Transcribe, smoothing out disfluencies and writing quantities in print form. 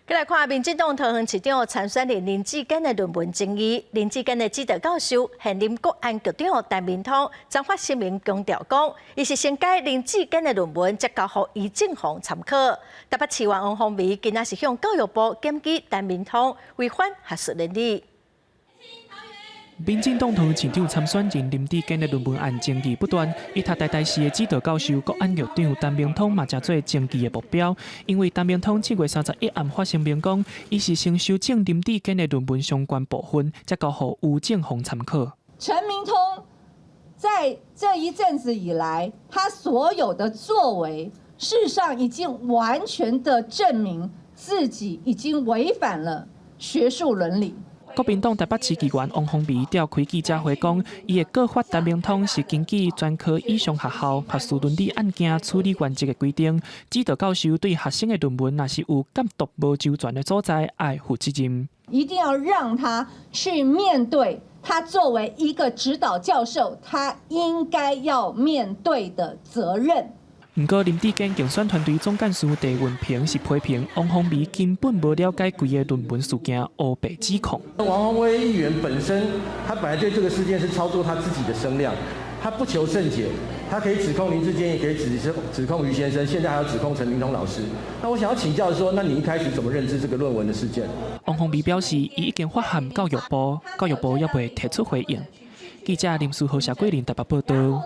再来看民进党桃园市长参选人林志坚的论文争议。林志坚的指导教授现任国安局长陈明通曾发声明强调讲，伊是先改林志坚的论文，才交予于正煌参考。台北市议员王宏伟今仔是向教育部检举陈明通违反学术伦理。 民进党桃园市长参选人林志坚的论文案争议不断，以他台市的指导教授、国安局长陈明通嘛，正做争议的目标。因为陈明通7月31暗发声明讲，伊是先修正林志坚的论文相关部分，才交予吴正宏参考。陈明通在这一阵子以来，他所有的作为，事实上已经完全的证明自己已经违反了学术伦理。 国民党台北市议员王宏伟召开记者会讲，伊的告发陈明通是根据专科以上学校学术伦理案件处理原则的规定，指导教授对学生的论文若是有监督无周全的所在，爱负责任。一定要让他去面对他作为一个指导教授，他应该要面对的责任。 不过，林志坚竞选团队总干事陈文平是批评王宏伟根本无了解规个论文事件，黑白指控。王宏伟议员本身，他本来对这个事件是操作他自己的声量，他不求甚解，他可以指控林志坚，也可以指控于先生，现在还要指控陈明通老师。那我想要请教说，那你一开始怎么认知这个论文的事件？王宏伟表示，伊已经发函教育部，教育部也未提出回应。记者林书豪、谢桂林台北报道。